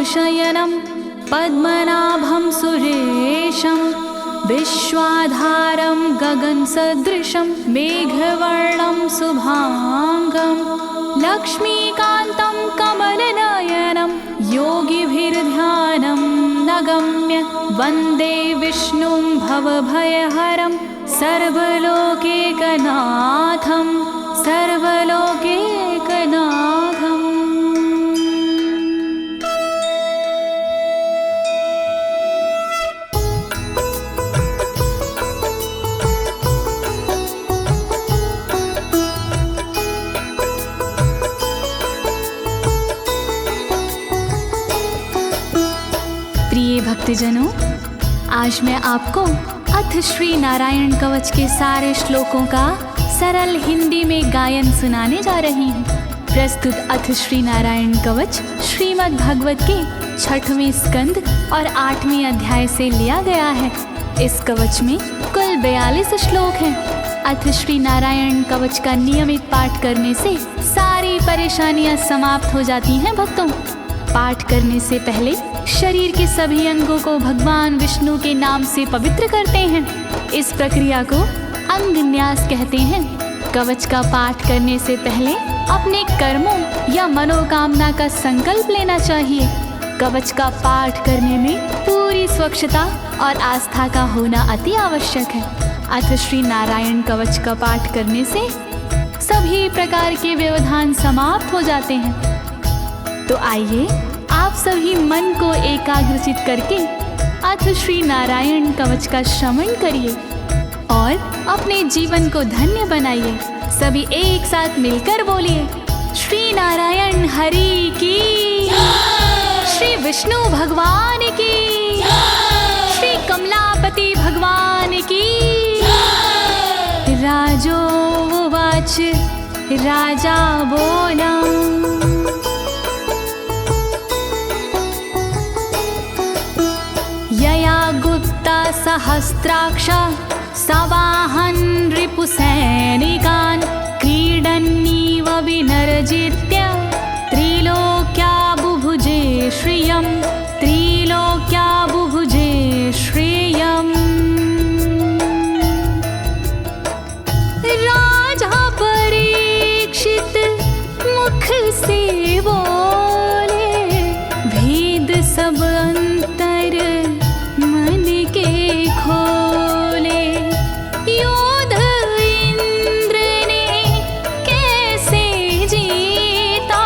शयनं पद्मनाभं सुरेशं विश्वाधारं गगनसदृशं मेघवर्णं शुभांगं लक्ष्मीकान्तं कमलनयनं योगिभिर्ध्यानं नगम्य वन्दे विष्णुं भवभयहरं सर्वलोकैकनाथं सर्वलोकैकनाथम्। प्रिय भक्तजनों, आज मैं आपको अथ श्री नारायण कवच के सारे श्लोकों का सरल हिंदी में गायन सुनाने जा रही हूँ। प्रस्तुत अथ श्री नारायण कवच श्रीमद् भागवत के 6वें स्कंद और 8वें अध्याय से लिया गया है। इस कवच में कुल 42 श्लोक हैं। अथ श्री नारायण कवच का नियमित पाठ करने से सारी परेशानियां समाप्त हो जाती हैं। भक्तों, पाठ करने से पहले शरीर के सभी अंगों को भगवान विष्णु के नाम से पवित्र करते हैं। इस प्रक्रिया को अंग न्यास कहते हैं। कवच का पाठ करने से पहले अपने कर्मों या मनोकामना का संकल्प लेना चाहिए। कवच का पाठ करने में पूरी स्वच्छता और आस्था का होना अति आवश्यक है। अथ श्री नारायण कवच का पाठ करने से सभी प्रकार के व्यवधान समाप्त हो जाते हैं। तो आइए आप सभी मन को एकाग्रचित करके अथ श्री नारायण कवच का श्रवण करिए और अपने जीवन को धन्य बनाइए। सभी एक साथ मिलकर बोलिए, श्री नारायण हरि की, श्री विष्णु भगवान की, श्री कमलापति भगवान की। राजोवाच, राजा बोला, यया गुप्ता सहस्राक्ष सवाहन रिपुसैनिकान् क्रीडन्नीव विनर्जित्य त्रिलोक्या बुभुजे श्रियं, त्रिलोक्या बुभुजे श्रियम्। राजा परीक्षित मुख से बोले, भेद सब अंतर मन के खोले। योद्ध इंद्र ने कैसे जीता,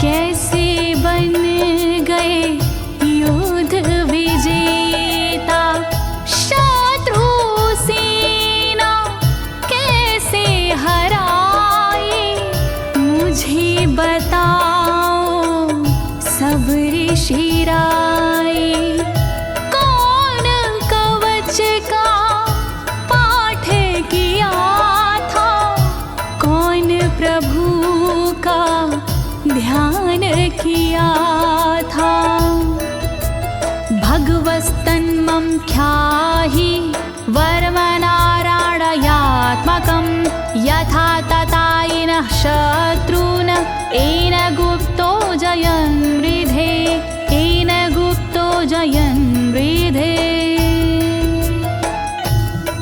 कैसे बन गए योद्ध विजेता। शत्रु सेना कैसे हराए, मुझे बताओ सब ऋषि राय। कौन कवच का पाठ किया था, कौन प्रभु का ध्यान किया था। भगवस्तन्मं ख्याहि वर्मनारायणात्मकं यथा तथा येन शत्रून् येन गुप्तो जयन् मृधे, येन गुप्तो जयन् मृधे।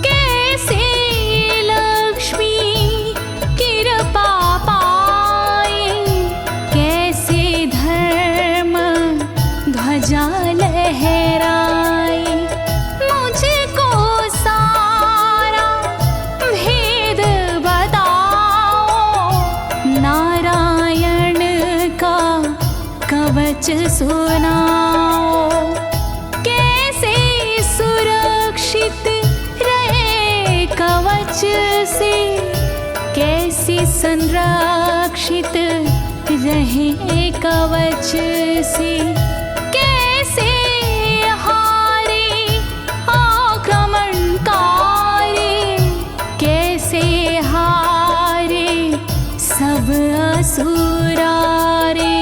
कैसे लक्ष्मी कृपा पाए, कैसे धर्म ध्वजा लहराए। मुझको सारा भेद बताओ, नारायण का कवच सुनाओ। कैसे सुरक्षित रहे कवच से, कैसे संरक्षित रहे कवच से। कैसे हारे आक्रमणकारी, कैसे हारे सब असुरारे।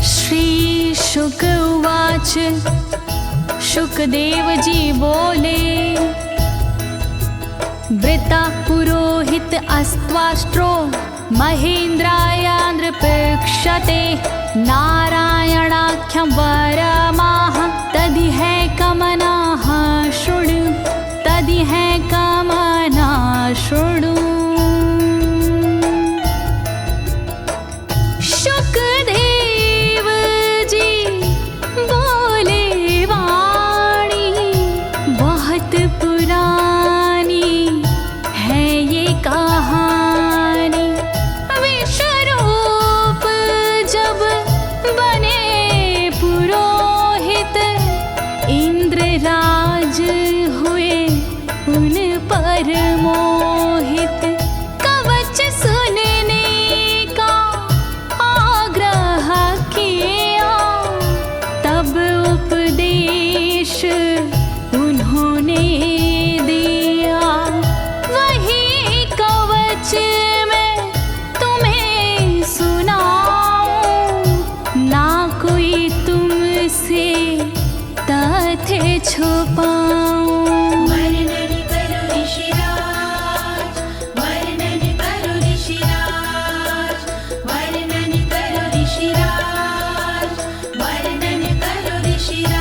श्री शुक उवाच, शुकदेव जी बोले, वृता पुरोहित अस्त्वाष्ट्रो महेन्द्राय नृपक्षते नारायणाख्यं वरमाह तदिह कमनाः शृणु तदिह कमना शृणु। शुकदेव जी बोले वाणी बहुत पुरानी है ये कहानी। विश्वरूप जब बने पुरोहित इंद्रराज हुए उन पर मोहित। कवच सुनने का आग्रह किया तब उपदेश उन्होंने दिया। वही कवच मैं तुम्हें सुनाऊं ना कोई तुमसे तथ्य छुपाऊं। वर्णन करो ऋषिराज, वर्णन करो ऋषिराज, वर्णन करो ऋषिराज, वर्णन करो ऋषिराज।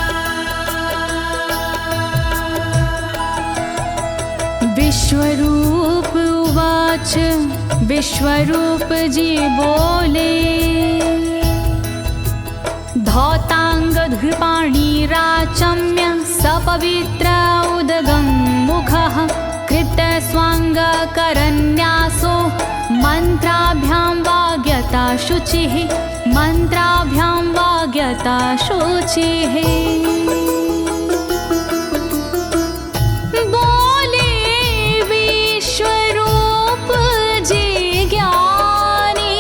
विश्वरूप उवाच विश्वरूप जी बोले। धौताङ्गधृपाणिराचम्य सपवित्र उदगं मुखः कृतस्वाङ्गकरन्यासो मन्त्राभ्यां वाग्यता शुचिः मन्त्राभ्यां वाग्यता शुचिः। बोले विश्वरूप जी ज्ञानी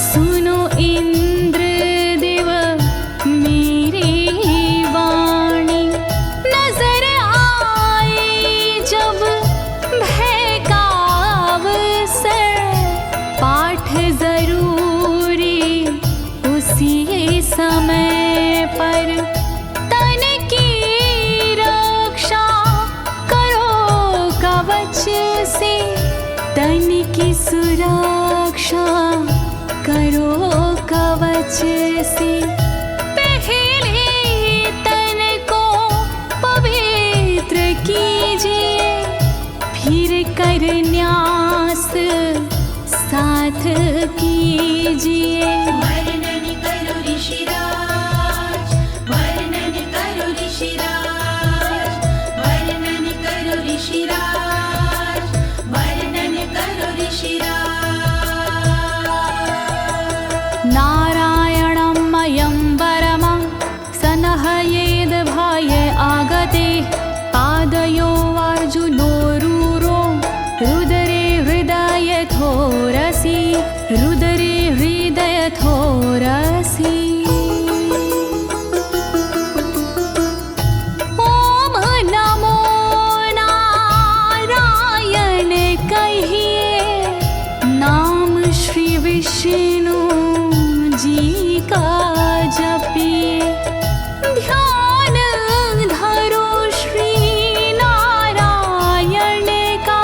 सुनो इंद्रदेव मेरी वाणी। नजर आई जब भय का अवसर पाठ जरूरी उसी समय पर। तन की रक्षा करो कवच से तन की सुरक्षा करो कवच से। पहले तन को पवित्र कीजिए फिर कर न्यास साथ कीजिए। वर्णन करो ऋषिराज, वर्णन करो ऋषिराज, वर्णन करो ऋषिराज, वर्णन करो ऋषिराज। नारायणं मयं वरमं सनहयेद भाये आगते। पादयो अर्जुनोरूरो रुदरे हृदयथोरसि रुदरे हृदयथोरसि। ओम नमो नारायण कहिए नाम श्री विष्णु जी का जपिए। ध्यान धरो श्री नारायण का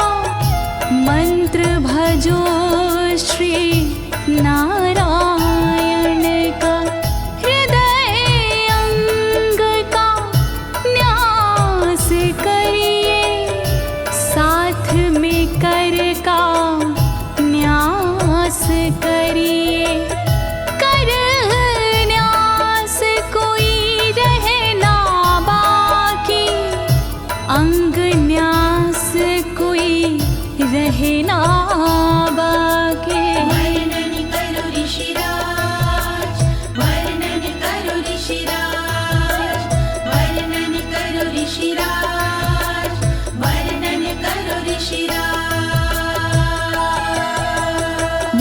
मंत्र भजो श्री नारायण का। हृदय अंग का न्यास करिए साथ में कर का न्यास करिए। कर न्यास कोई रहना बाकी अंग न्यास कोई रहना बाकी। वर्णन करो ऋषिराज, वर्णन करो ऋषिराज, वर्णन करो ऋषिराज, वर्णन करो ऋषिराज।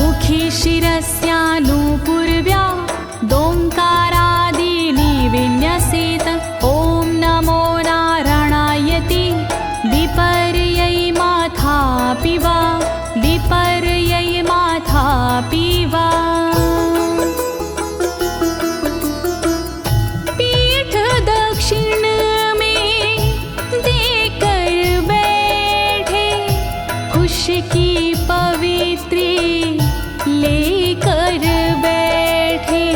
मुखी शिरस्यानुपूर्व्या दोङ्कारादीनि विन्यसेत। ॐ नमो नारायणेति विपर्यै माथापि वा विपर्यै माथापि वा। पीठ दक्षिण में देकर बैठे खुश की पवित्री लेकर बैठे।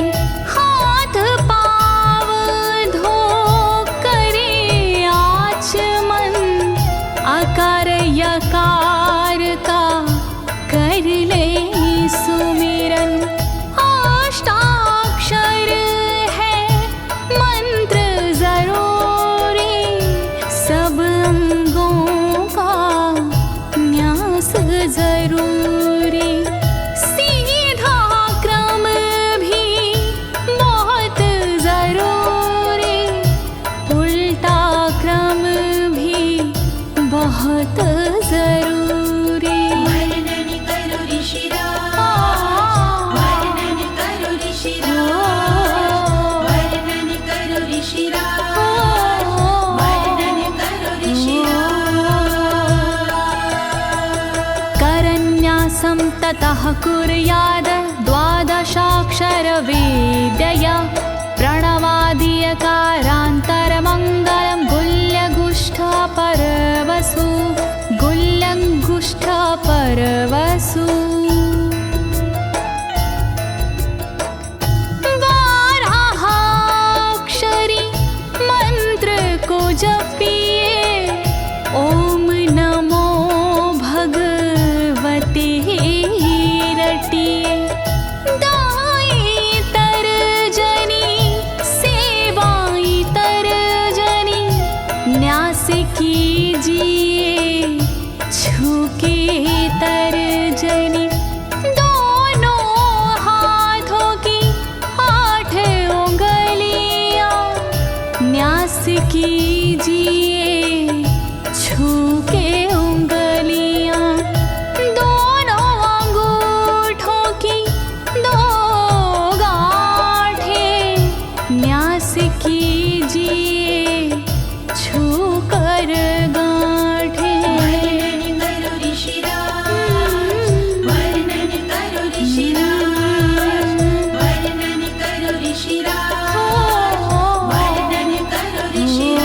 ततः कुर्याद द्वादशाक्षरविद्यया प्रणवादियकारान्तरमङ्गलं गुल्यगुष्ठपरवसु गुल्यगुष्ठपरवसु बारहाक्षरी मंत्र को जपिए ओम नमो भगवते रटिए दाई तरजनी सेवाई तरजनी न्यास कीजिए छूके तरजनी दोनों हाथों की 8 उंगलियां न्यास कीजिए छूके उंगलियां दोनों अंगूठों की 2 गांठें न्यास कीजिए छूकर गांठें। वर्णन करो ऋषिराज, वर्णन करो ऋषिराज, वर्णन करो ऋषिराज, वर्णन करो ऋषिराज।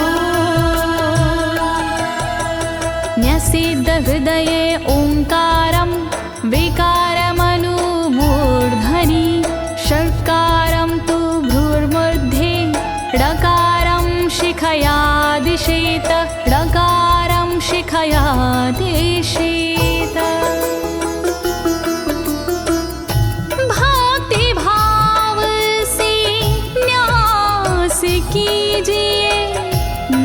न्यसेद हृदये ओंकारं विकारमनुमूर्धनि षट्कारं तु भ्रूर्मध्ये ड़कारं शिखया दिशेत ड़कारं शिखया दिशेत। भक्ति भाव से न्यास कीजिए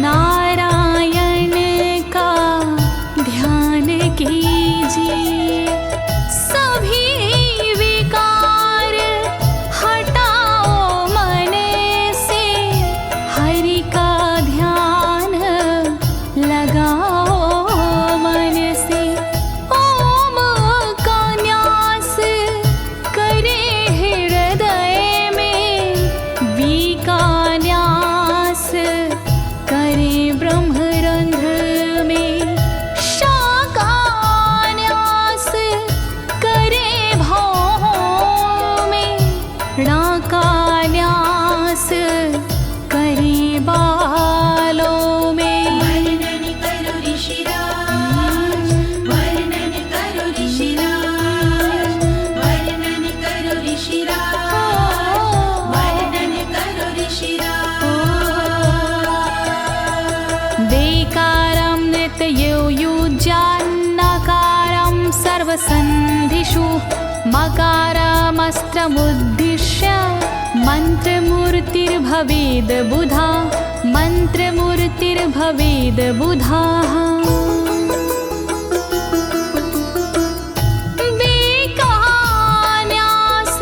नारायण का ध्यान कीजिए सभी विकार हटाओ मन से हरि का ध्यान लगाओ मन से ओम का न्यास करे हृदय में वी का न्यास करे ब्रह्मरंध्र में शा का न्यास करे भौहों में णा का न्यास करे बालों में। वर्णन करो ऋषिराज, वर्णन करो ऋषिराज, वर्णन करो ऋषिराज, वर्णन करो ऋषिराज। देकारं नित्ययुज्यान्नकारं सर्वसन्धिषु मकारमस्त्रमुद्दिश्य मन्त्रमूर्तिर्भवेद् बुधा मन्त्रमूर्तिर्भवेद् बुधाः। न्यास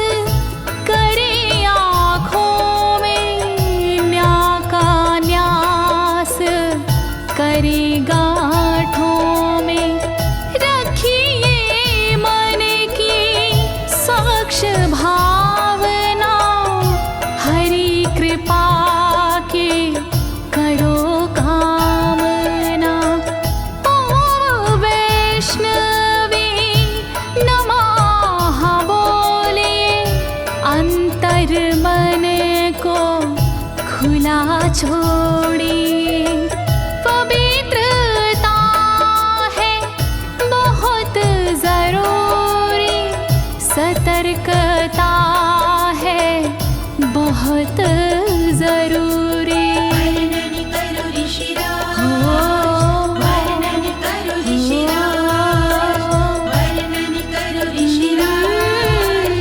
करे आँखों में न्या का न्यास करे गांठों में रखिए मन की साक्ष भावना हरि कृपा के करो कामना। ओम वैष्णवे नमः बोले अंतर मन को खुला छोड़िए पवित्रता है बहुत जरूरी सतर्कता है बहुत जरूरी। वर्णन करो ऋषिराज, वर्णन करो ऋषिराज, वर्णन करो ऋषिराज,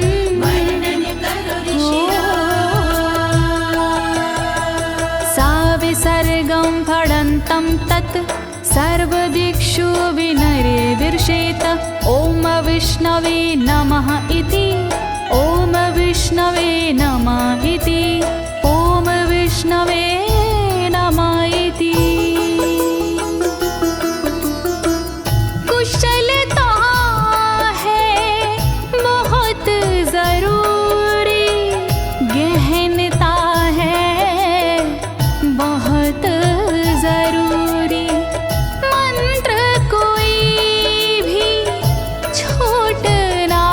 वर्णन करो ऋषिराज। सा विसर्गं फडन्तं तत् सर्वदिक्षु विनिर्दिशेत ओम विष्णवे नमः इति ओम विष्णवे नमः इति ओम विष्णवे नमः इति। कुशलता है बहुत जरूरी गहनता है बहुत जरूरी मंत्र कोई भी छोट ना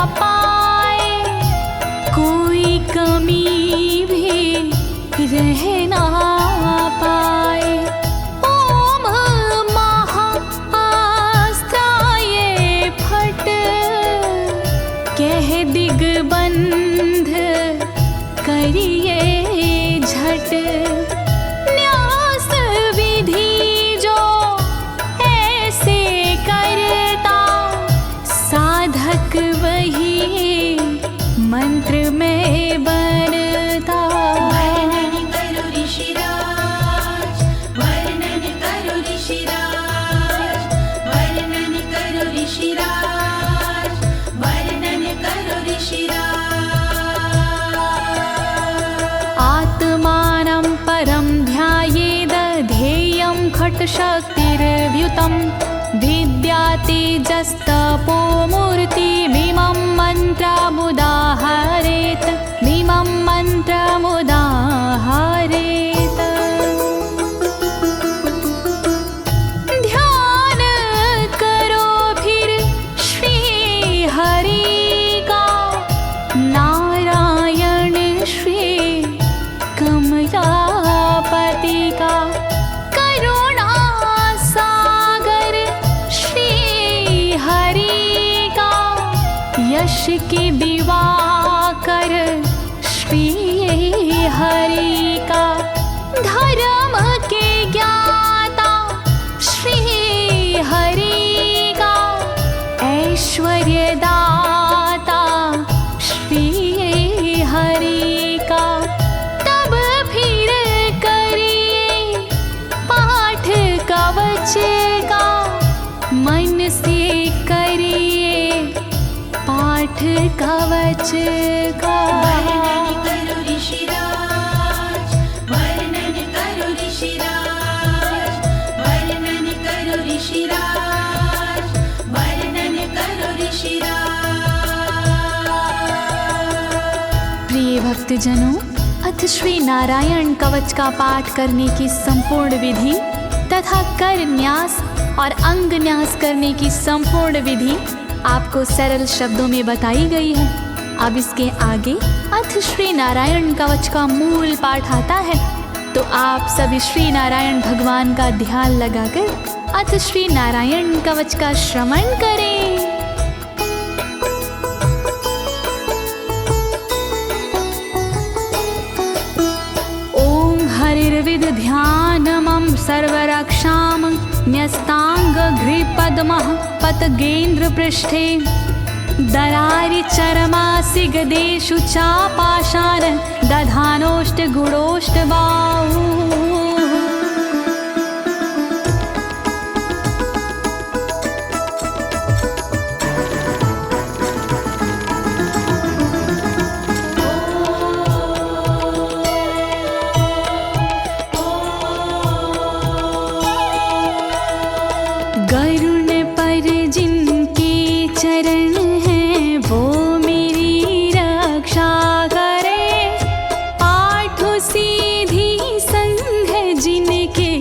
कह ना पाए। ओम महाअस्त्राय फट, कह दिग्बंध करिए झट। न्यास विधि जो ऐसे करता, साधक वही मंत्र में बनता। वर्णन करो ऋषिराज, वर्णन करो ऋषिराज, वर्णन करो ऋषिराज, वर्णन करो ऋषिराज। आत्मानं परं ध्यायेद ध्येयं खट्शक्तिर्व्युतं। विद्या तेजस्तपो मूर्तिमिमं मन्त्रमुदाहरेत्, मिमं मन्त्रमुदाहरेत्। ध्यान करो फिर श्री हरि का, नारायण श्री कमलापति का। करुणा सागर श्री हरि का, यश के दिवाकर श्री हरि का। धर्म के ज्ञाता श्री हरि का, ऐश्वर्य दाता श्री हरि का। तब फिर करिए पाठ कवच का, मन से करिए पाठ कवच का। वर्णन करो ऋषिराज, वर्णन करो ऋषिराज, वर्णन करो ऋषिराज, वर्णन करो ऋषिराज। प्रिय भक्तजनों, अथ श्री नारायण कवच का पाठ करने की संपूर्ण विधि तथा कर न्यास और अंग न्यास करने की संपूर्ण विधि आपको सरल शब्दों में बताई गई है। अब इसके आगे अथ श्री नारायण कवच का मूल पाठ आता है, तो आप सभी श्री नारायण भगवान का ध्यान लगाकर अथ श्री नारायण कवच का श्रवण करें। ओम हरिर्विद ध्यानमं सर्वरक्षां न्यस्ताङ्घ्रिपद्मः पतगेन्द्र पृष्ठे। दरारि चरमासि गदेषु चापाशान दधानोष्टगुणोष्टबाहु। गरुण पर जिनके चरण हैं, वो मेरी रक्षा करे। आठ सीधी संग जिनके,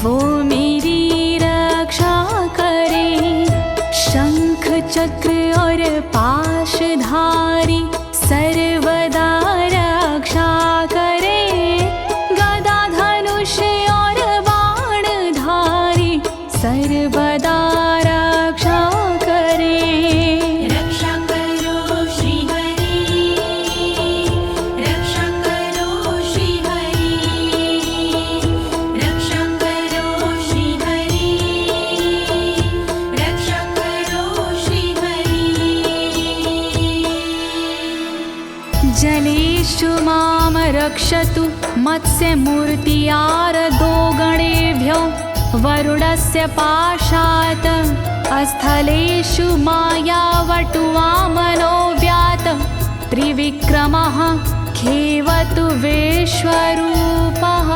वो मेरी रक्षा करे। शंख चक्र और पाशधारी सर्वदा रक्षा करे। गदा धनुष और बाणधारी सर्वदा रक्षा करे। रक्षा करो श्री हरि, रक्षा करो श्री हरि, रक्षा करो श्री हरि, रक्षा करो श्री हरि। जलेषु मां रक्षतु मत्स्यमूर्तियारदो गणेभ्यो। वरुणस्य पाशात् स्थलेषु मायावटुवामनो व्यात। त्रिविक्रमः खेवतु विश्वरूपः।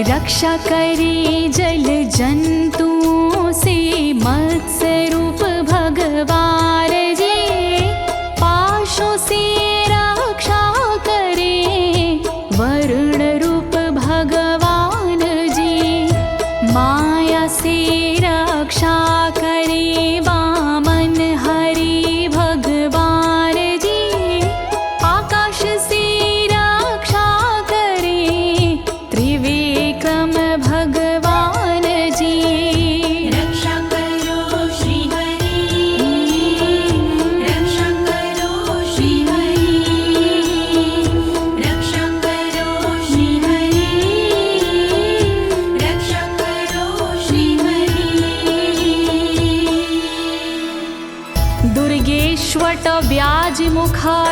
रक्षा करे जल जंतुओं से मत्स्य रूप भगवान जी। पाशों से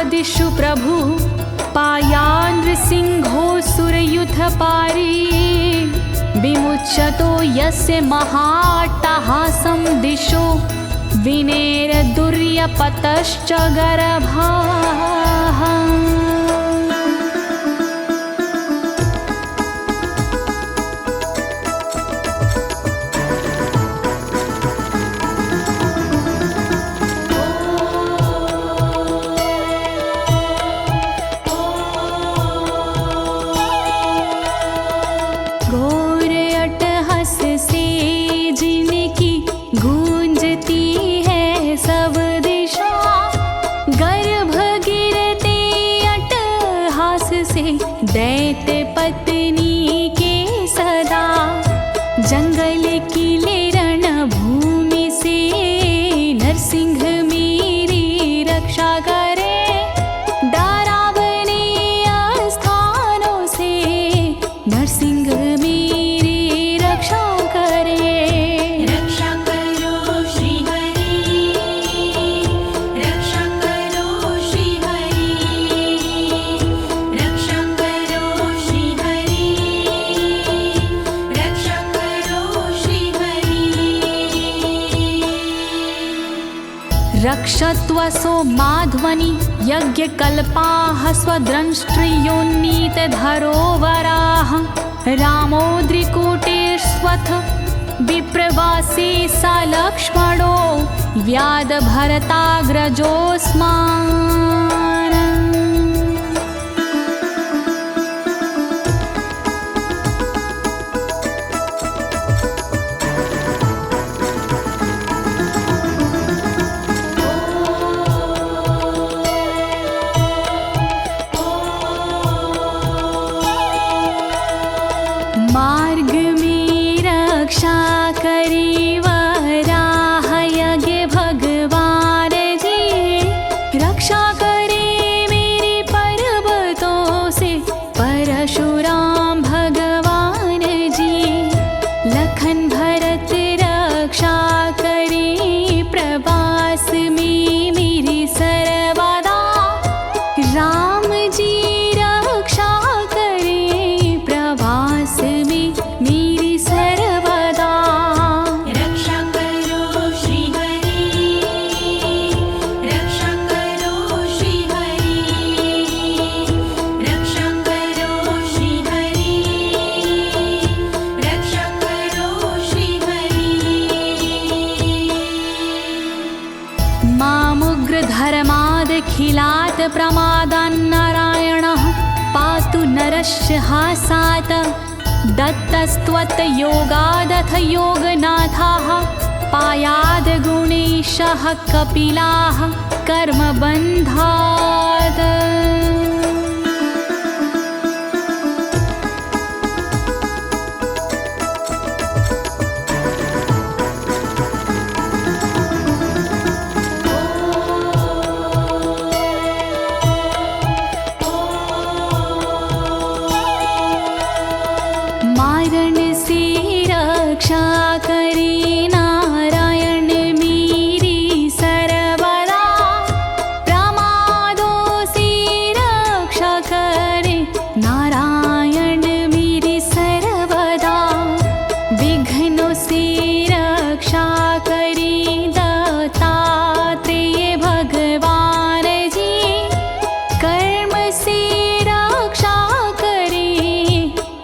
दिशु प्रभु पायानृसिंहोऽसुरयुथपारी विमुच्यतो यस्य महाट्टहासं दिशो विनेरदुर्यपतश्च गर्भाः। दैत्य पत्नी के सदा जंगल किले रणभूमि से नरसिंह मेरी रक्षा करे। डरावने स्थानों से नरसिंह मेरी रक्षा करे। रक्षा करो श्री हरि, रक्षा करो श्री हरि, रक्षा करो श्री हरि, रक्षा करो श्री हरि। रक्षत्वसो माध्वनि यज्ञकल्पाः स्वद्रंष्ट्रियोन्नीतधरोवराः रामोद्रिकूटेष्वथ विप्रवासी स लक्ष्मणो व्याधभरताग्रजोऽस्मान्। मार्ग में रक्षा करी वराह यज्ञ भगवान जी, रक्षा करे मेरे पर्वतों से परशुराम भगवान जी। लखन भरत रक्षा करे प्रवास में मेरी सर्वदा, राम जी रक्षा करे प्रवास में मेरी सर्वदा। रक्षा करो श्री हरि, रक्षा करो श्री हरि, रक्षा करो श्री हरि, रक्षा करो श्री हरि। मामुग्रधर्मादखिलात् प्रमादान्नारायणः पातु नरस्य हासात्। दत्तस्त्वत्योगादथ योगनाथाः पायाद् गुणेशः कपिलाः कर्मबन्धात्। मारण से रक्षा करे नारायण मेरी सर्वदा, प्रमादों से रक्षा करे नारायण मेरी सर्वदा। विघ्नों से रक्षा करे दत्तात्रेय भगवान जी, कर्म से रक्षा करे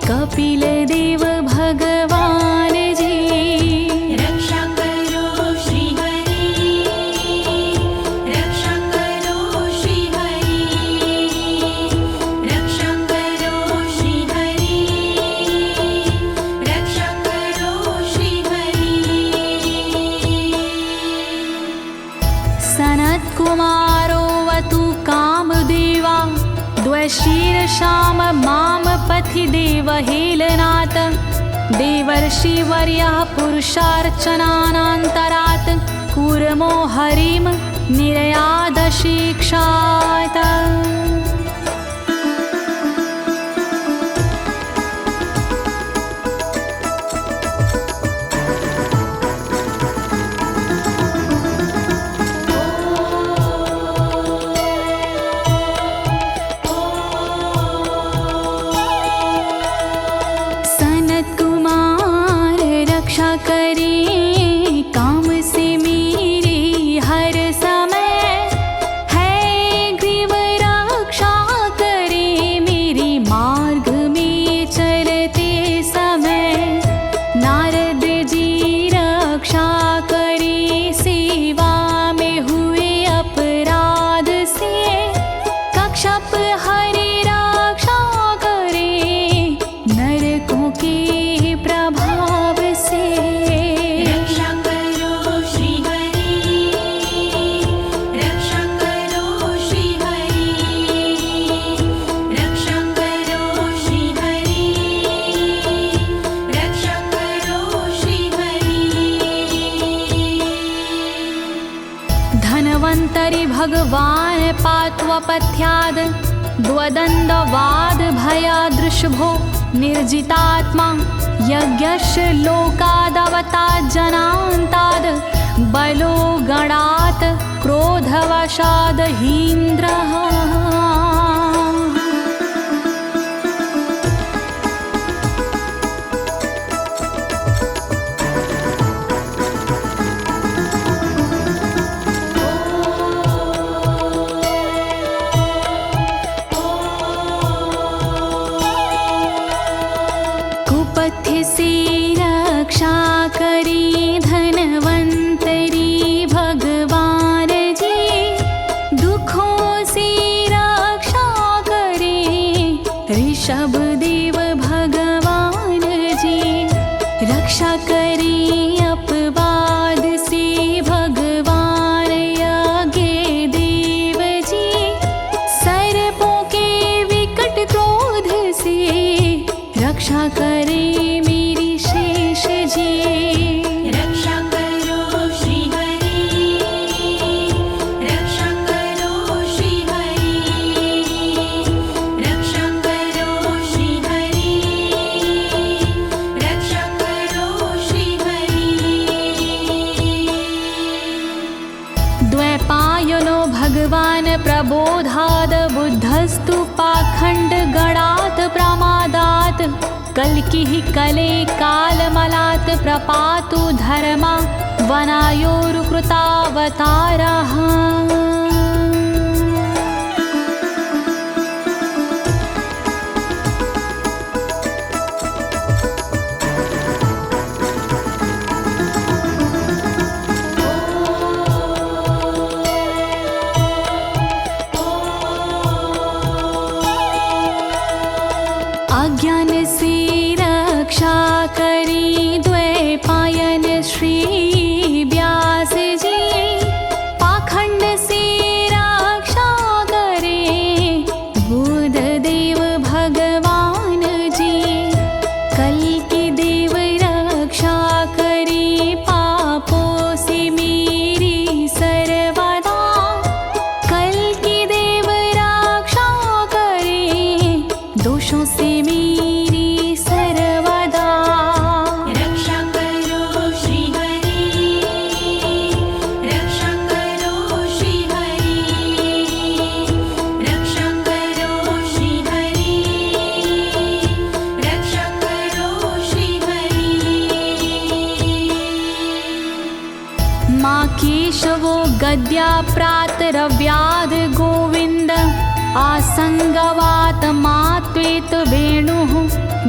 कपिल देव भगवान जी। रक्षा करो श्री हरि, रक्षा करो श्री हरि, रक्षा करो श्री हरि, रक्षा करो श्री हरि। सनत्कुमारोऽवतु कामदेवा द्वशीर्षाम माम पथि देवहेलनात्। देवर्षिवर्यः पुरुषार्चनानन्तरात् कूर्मो हरिं निर्यादशिक्षात्। भगवान् पात्वपथ्याद् द्वदण्डवाद भयादृशभो निर्जितात्मा यज्ञस्य लोकादवतात् जनान्ताद् बलो गणात् क्रोधवशाद् हीन्द्रः। कुपथ्य से रक्षा करी धनवंतरी भगवान जी, दुखों से रक्षा करे ऋषभ देव भगवान जी। रक्षा करी अपवाद से भगवान यज्ञ देव जी, सर्पों के विकट क्रोध से रक्षा करे मेरी शेष जी। रक्षा करो श्री हरि, रक्षा करो श्री हरि, रक्षा करो श्री हरि, रक्षा करो श्री हरि। द्वैपायनो भगवान् प्रबोधाद् बुद्धस्तु पाखण्ड गणात् प्रमादात् कल्किः कले कालमलात् प्रपातु धर्मा वनायोरुकृतावतारः। अज्ञान से रक्षा करी द्वैपायन श्री व्यास जी, पाखंड से रक्षा करे बुध देव भगवान जी। कल्कि देव रक्षा करी पापों से मेरी सर्वदा, कल्कि देव रक्षा करे दोषों से मेरी सर्वदा। रक्षा करो श्री हरि, रक्षा करो श्री हरि, रक्षा करो श्री हरि, रक्षा करो श्री हरि। माँ केशवो गद्या प्रातरव्याद गोविन्द, आसंगवात मात्वेत वेणुः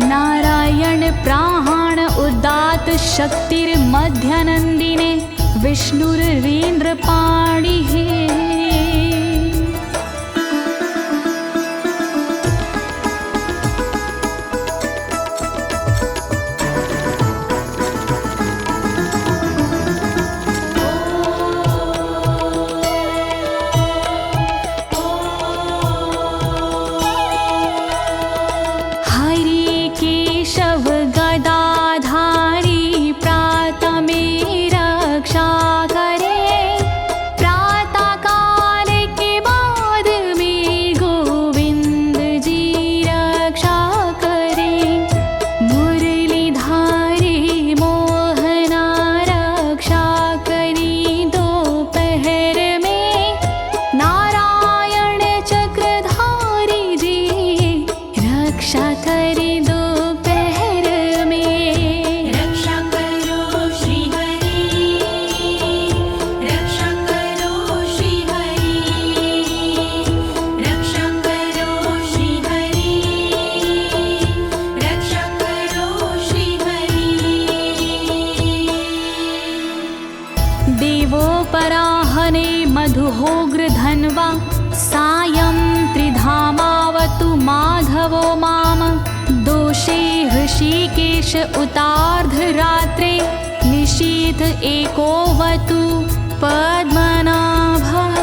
नारायण प्राण उदात शक्तिर्मध्यनन्दिने विष्णुरेन्द्रपाणिः। हरि केशव गदाधारी प्रातमे रक्षा करे, प्रातः काल के बाद में गोविंद जी रक्षा करे। मुरलीधारी मोहना रक्षा करी दोपहर में, नारायण चक्रधारी जी रक्षा करे दोपहर में। रक्षा करो श्री हरि, रक्षा करो श्री हरि, रक्षा करो श्री हरि, रक्षा करो श्री हरि। देवोपराहने मधुहोग्र धन्वा, सायं त्रिधामावतु माधवो माम। दोषे ऋषिकेश उतार्धरात्रे, निशीथ एकोवतु पद्मनाभः।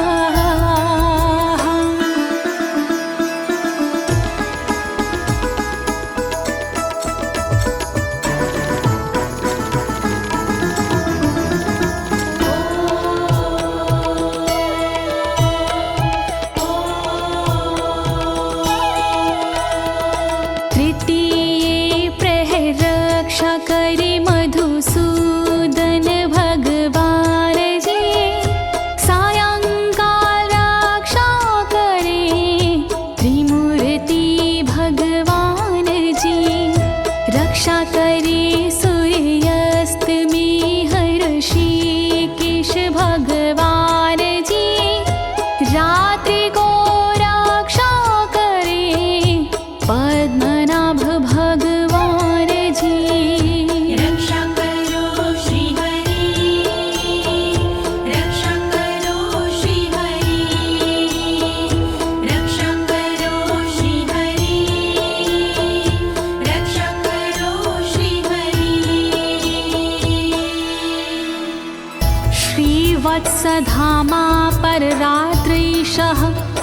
धामा पर रात्रीशः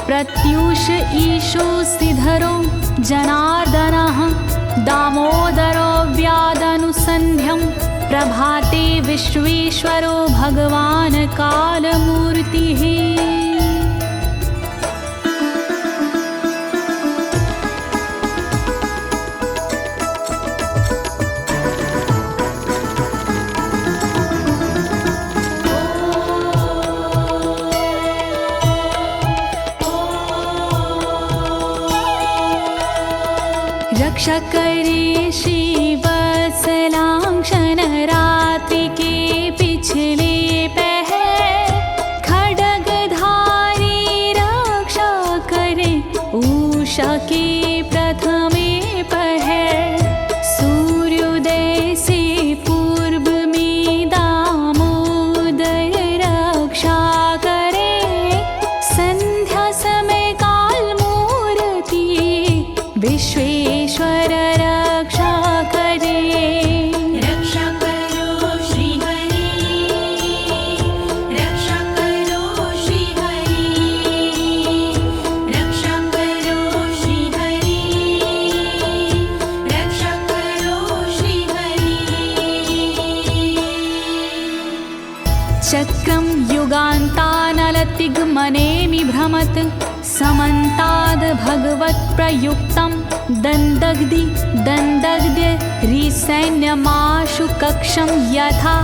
प्रत्यूष ईशो सिधरो जनार्दनः दामोदरो व्यादनुसन्ध्यं प्रभाते विश्वेश्वरो भगवान् कालमूर्तिः। रक्षा करे श्रीवत्सलांक्षण रात्रि के पिछले पहर खड्गधारी रक्षा करे उषा के प्रथमे पहर सूर्योदय से पूर्व में दामोदर रक्षा करे संध्या समय काल मूर्ति विश्वेश्वर रक्षा करे। रक्षा करो श्री हरि, रक्षा करो श्री हरि, रक्षा करो श्री हरि, रक्षा करो श्री हरि। चक्रं युगान्तानलतिग्मनेमि भ्रमत् समन्ताद् भगवत्प्रयुक्तं दन्दग्ध्य रिसैन्यमाशु कक्षं यथा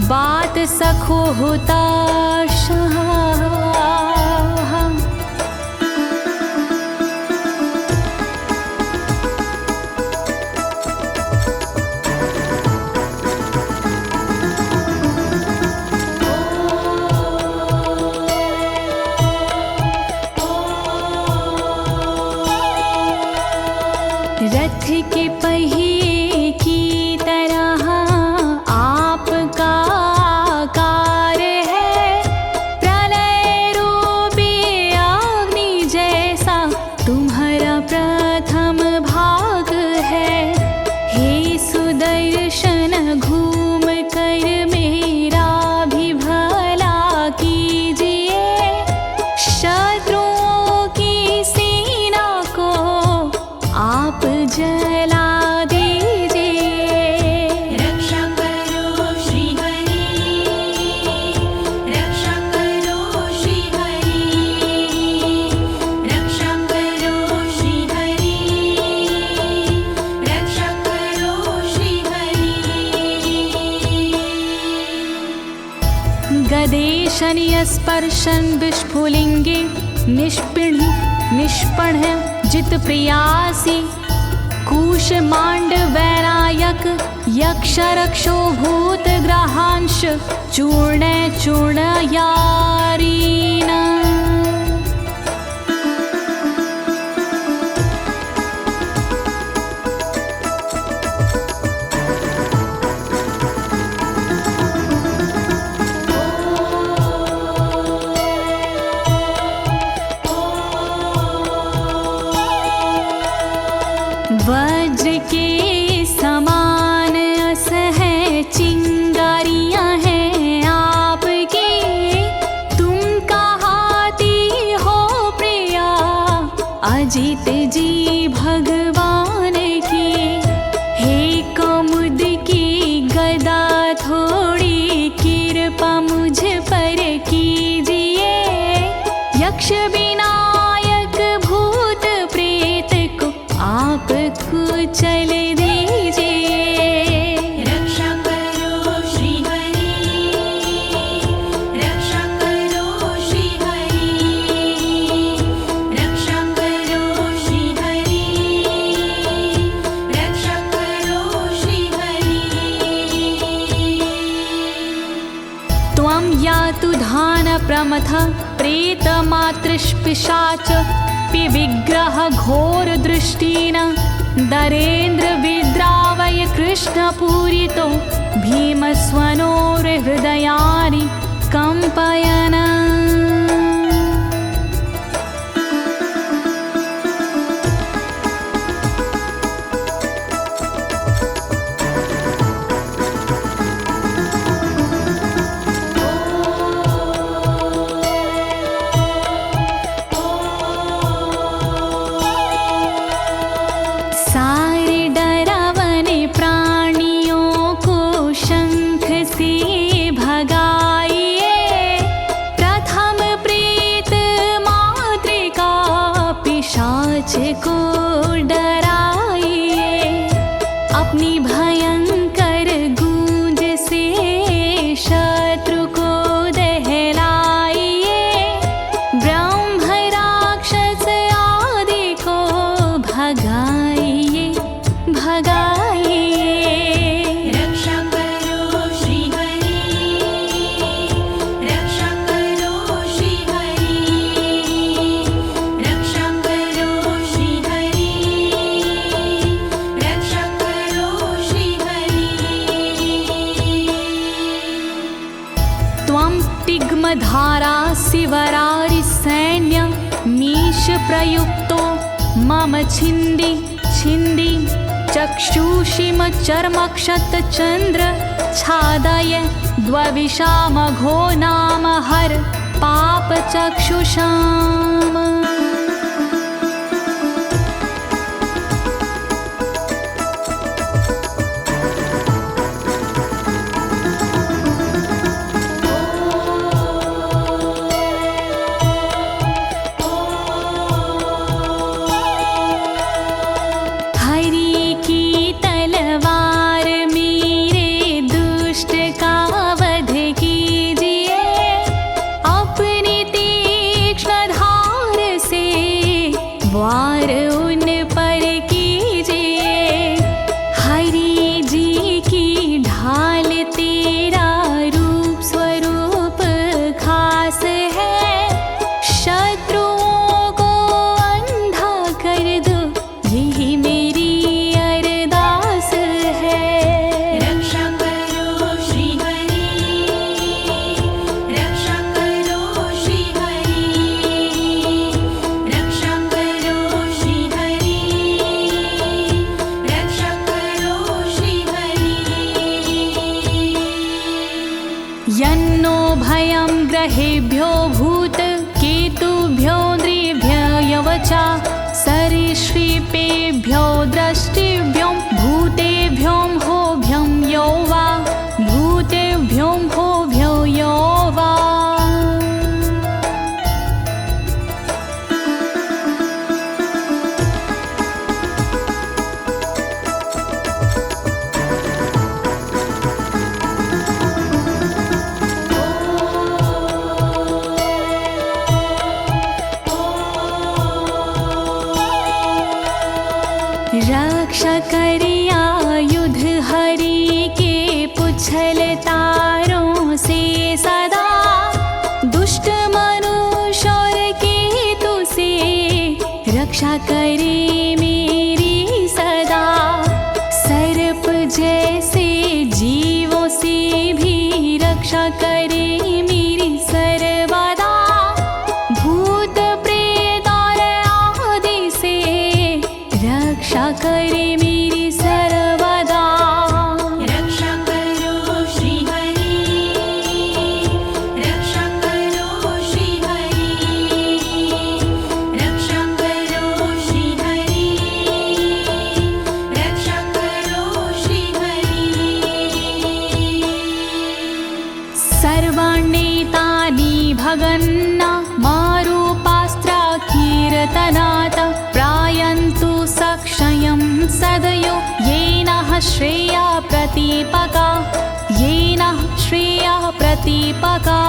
वातसखो हुताशः। रथ के पहिए की तरह आपका आकार है, प्रलय रूपी अग्नि जैसा तुम्हारा प्रथम भाग है। हे सुदर्शन घूम कर मेरा भी भला कीजिए, शत्रुओं की सेना को आप जला दीजिए। रक्षा करो श्री हरि, रक्षा करो श्री हरि, रक्षा करो श्री हरि, रक्षा करो श्री हरि। गदेशनीय स्पर्शन विस्फुलिंगे निष्पण जित प्रियासी कुश मांड वैरायक यक्ष रक्षो भूत ग्रहांश चूर्ण यारीना। वज्र के समान असह चिंगारियां हैं आपकी, तुम कहाती हो प्रिया अजित जी भगवान की। हे कमुद की गदा थोड़ी कृपा मुझ पर कीजिए, यक्ष विनायक भूत प्रेत को आप कुचल दीजिए। रक्षा करो श्री हरि, रक्षा करो श्री हरि, रक्षा करो श्री हरि, रक्षा करो श्री हरि। त्वं यातु धान प्रमथ प्रेत मातृपिशाच विग्रह घोर दृष्टिन दरेन्द्र विद्रावय कृष्ण पूरितो भीमस्वनोर हृदयानि कंपयन। भगाइए भगाइए। रक्षा करो श्री हरि, रक्षा करो श्री हरि, रक्षा करो श्री हरि, रक्षा करो श्री हरि। त्वं तिग्मधारा शिवरारि सैन्य मीश प्रयुक्तो मम छिन्दी छिन्दी चक्षुषीम चर्मक्षतचन्द्र छादय द्वविषामघो नाम हर पापचक्षुषाम्। वार उन पर कीजिए, हरि जी की ढाल तेरा रूप स्वरूप खास है, शत्रुओं को अंधा कर दो यही मेरी अरदास है। रक्षा करो श्री हरि, रक्षा करो श्री हरि, रक्षा करो श्री हरि, रक्षा करो श्री हरि। यन्नो भयं ग्रहेभ्यो भूत केतुभ्यो नृभ्ययवचा सरीसृपेभ्यो दृष्टिभ्यो भूतेभ्यो होभ्यं यो वा भूतेभ्यो होभ्यो यो वा। रक्षा करिया युद्ध हरि के पुछल तारों से सदा, दुष्ट मनुष्य और केतु से रक्षा करे मेरी सदा। सर्प जैसे जीवों से भी रक्षा करे मेरी सर्वदा, भूत प्रेत और आदि से रक्षा करे मेरी सर्वदा। रक्षा करो श्री हरि, रक्षा करो श्री हरि, रक्षा करो श्री हरि, रक्षा करो श्री हरि। सर्वाण्येतानि भगन्ना मारूपास्त्रा कीर्तनात् प्रायन्तु सक्षयं सदयो येन श्रेया प्रतीपका, येन श्रेया प्रतीपका।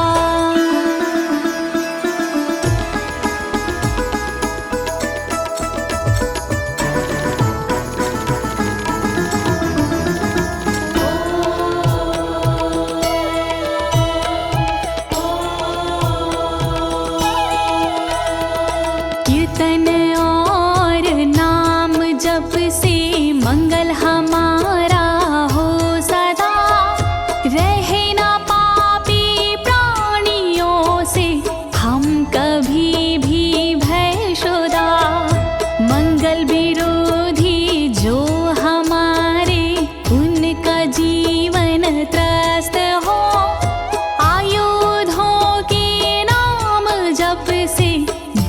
कीर्तन और नाम जप से मंगल हमारा हो सदा, रहे ना पापी प्राणियों से हम कभी भी भयशुदा। मंगल विरोधी जो हमारे उनका जीवन त्रस्त हो, आयुधों के नाम जप से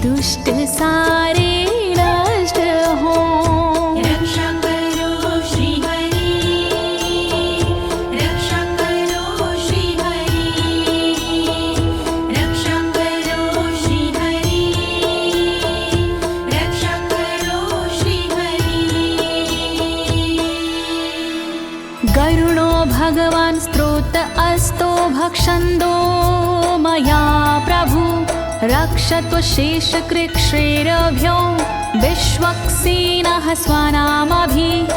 दुष्ट सारे नष्ट हो। रक्षा करो श्री हरि, रक्षा करो श्री हरि, रक्षा करो श्री हरि, रक्षा करो श्री हरि। गरुणो भगवान् स्तोत्र अस्तो भक्षन्दो मया प्रभु, रक्षत्व शेषकृच्छ्रेरभ्यो विश्वक्सेनः स्वनामभिः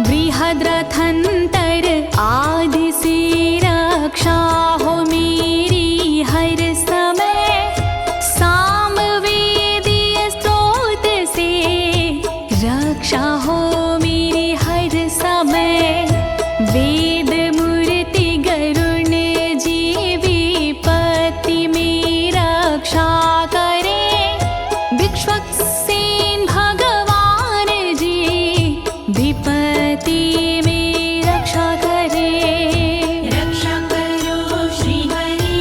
बृहद्रथंतर आदि से रक्षा हो मेरी हर समय, सामवेदीय स्रोत से रक्षा हो मेरी हर समय। वेद मूर्ति गरुण जी विपत्ति में रक्षा करे, विश्वक्सेन भगवान जी विपत्ति में रक्षा करे। रक्षा करो श्री हरि,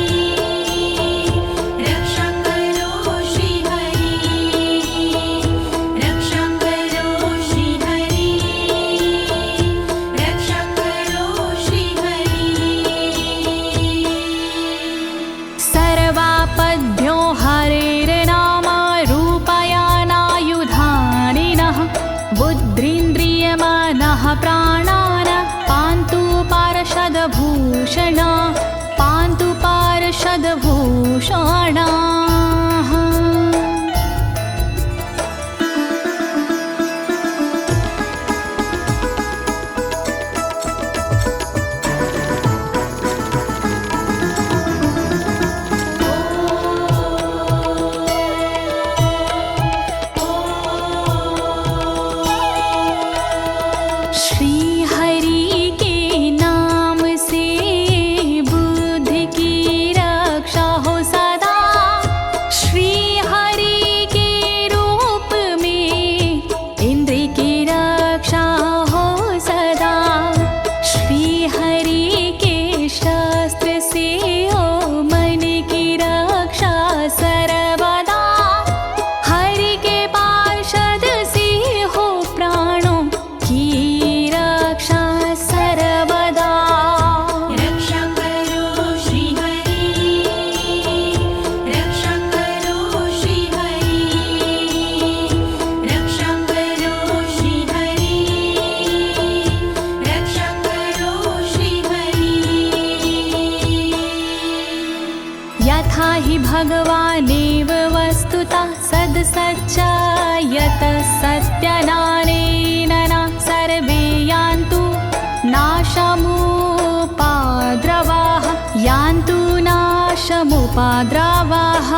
रक्षा करो श्री हरि, रक्षा करो श्री हरि, रक्षा करो श्री हरि। सर्वापद्भ्यो हरेर्नाम रूपयानायुधानिनः, बुद्धिन्द्रियमनः प्राणान् पान्तु पार्षदभूषण, पान्तु पार्षदभूषणाः। श्री हरि के नाम से बुद्धि की रक्षा हो सदा, श्री हरि के रूप में इंद्रिय की रक्षा हो सदा, श्री हरि के शस्त्र से हो मन की रक्षा सर्वदा, हरि के पार्षद से हो प्राणों की रक्षा सर्वदा। रक्षा करो श्री हरि, रक्षा करो श्री हरि, रक्षा करो श्री हरि, रक्षा करो श्री हरि। यथा हि भगवानेव वस्तुतः सद्सच्चायतः सत्यनानेन न सर्वे यान्तु नाशमुपाद्रवाः, यान्तु नाशमुपाद्रवाः।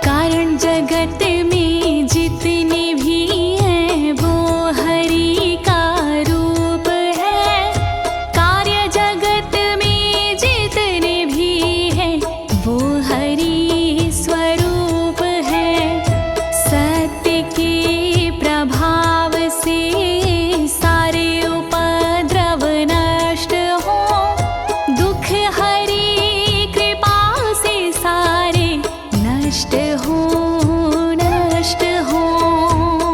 कारण जगत में जितने भी हैं वो हरि का रूप है, कार्य जगत में जितने भी हैं वो हरि स्वरूप है। सत्य के प्रभाव से सारे उपद्रव नष्ट हो, दुख हरि कृपा से सारे नष्ट हो, नष्ट हो।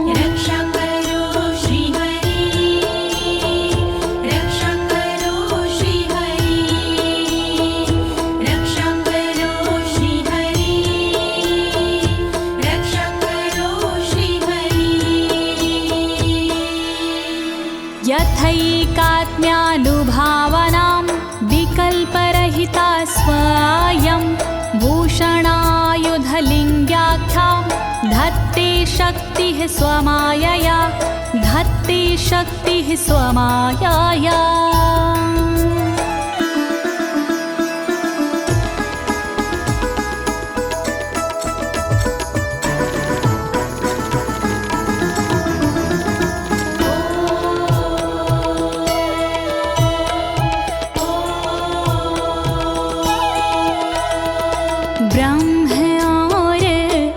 रक्षा करो श्री हरि, रक्षा करो श्री हरि, रक्षा करो श्री हरि, रक्षा करो श्री हरि। यथैकात्म्यानुभावनां विकल्परहिता स्वयं भूषणायुधलिङ्ग्याख्या, धत्ते शक्तिः स्वमायया, धत्ते शक्तिः स्वमायया। ब्रह्म और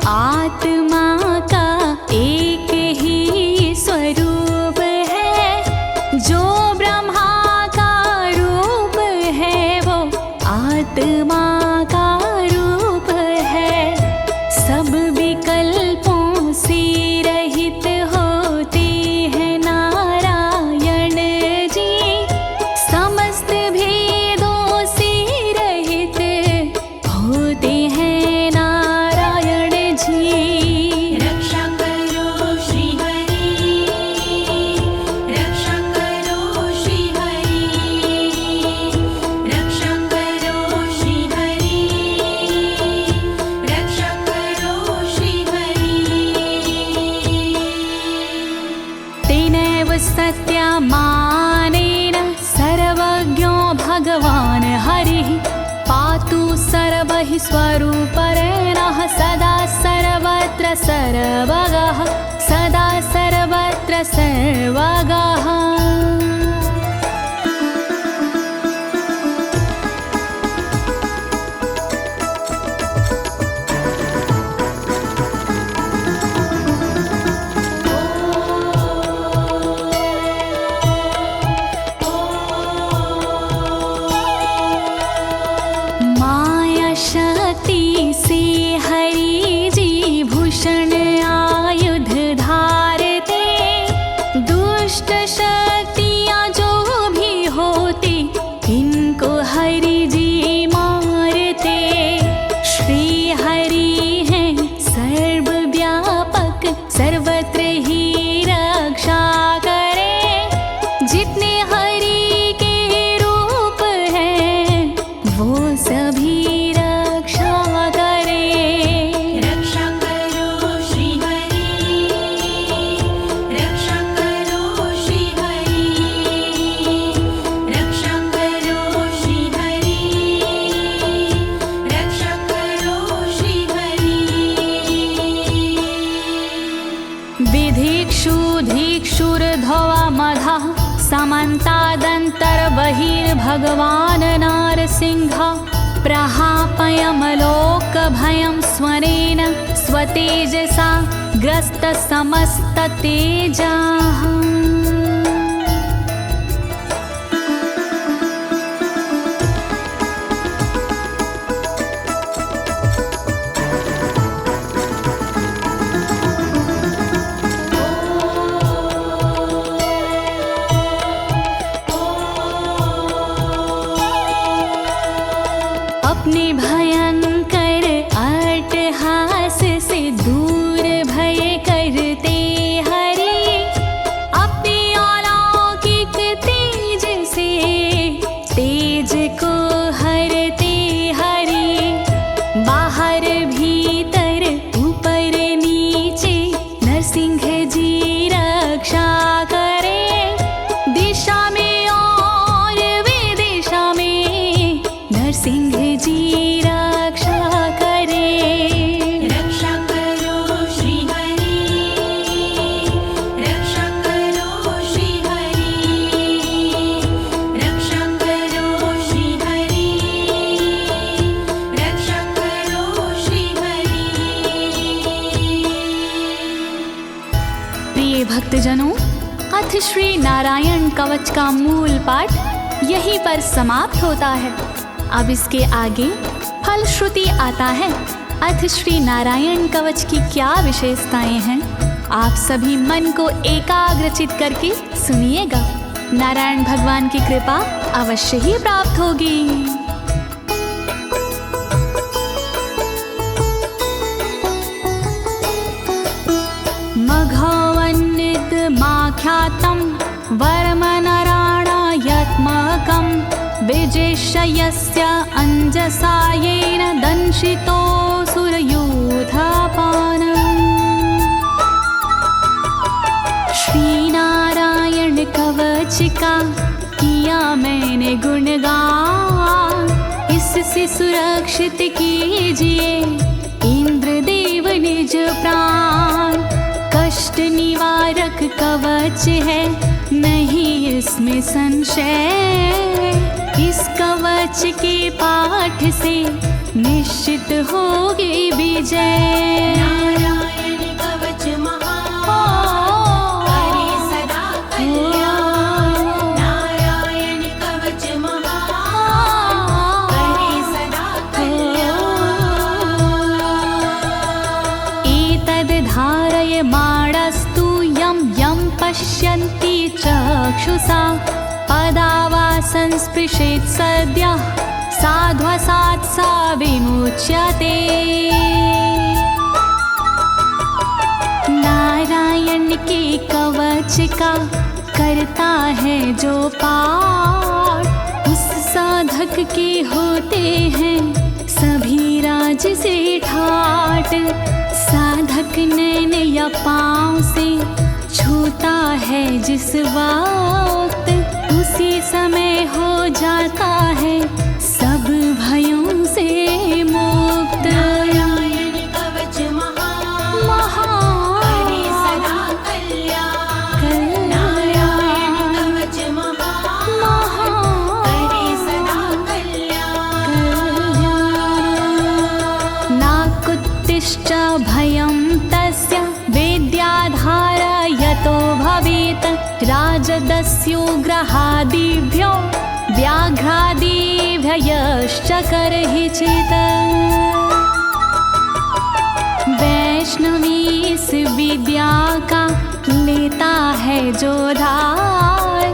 आत्मा का एक ही स्वरूप हि स्वरूपरेणः सदा सर्वत्र सर्वगः सदा सर्वत्र सर्वगः। समन्तादन्तर्बहिर्भगवान् नारसिंहः प्रहापयमलोकभयं स्वरेण स्वतेजसा ग्रस्तसमस्ततेजाः। अपने भयंकर अट्टहास से दूर भय करते हरि अपने अलौकिक तेज से तेज को हरते हरि बाहर भीतर ऊपर नीचे नरसिंह जी रक्षा करे दिशा में और विदिशा में नरसिंह जी रक्षा करे। रक्षा करो श्री हरि रक्षा करो श्री हरि रक्षा करो श्री हरि रक्षा करो श्री हरि। प्रिय भक्तजनों, अथ श्री नारायण कवच का मूल पाठ यहीं पर समाप्त होता है। अब इसके आगे फलश्रुति आता है। अथ श्री नारायण कवच की क्या विशेषताएं हैं, आप सभी मन को एकाग्रचित करके सुनिएगा। नारायण भगवान की कृपा अवश्य ही प्राप्त होगी। मघवन्नित माख्यातं वर्मनराणायत्मकं विजेशयस्य अंजसायेन दंशितोऽसुरयूथपानम्। श्री नारायण कवच का किया मैंने गुणगान, इससे सुरक्षित कीजिए इंद्रदेव निज प्राण। कष्ट निवारक कवच है नहीं इसमें संशय, इस कवच के पाठ से निश्चित होगी विजय। नारायण कवच महान करे सदा कल्याण नारायण कवच महान करे सदा कल्याण। एतद् धारय माणस्तु यं यं पश्यन्ति चक्षुषा पदावा संस्पृशेत् सद्यः साध्वसात् सा विमुच्यते। नारायण के कवच का करता है जो पाठ, उस साधक के होते हैं सभी राज से ठाट। साधक नैन या पाँव से छूता है जिस वक्त, उसी समय हो जाता है सब भयों से मुक्त। मत्स्योग्रहादिभ्यो व्याघ्रादिभ्यश्च करहिचित्। वैष्णवी इस विद्या का लेता है जो धार,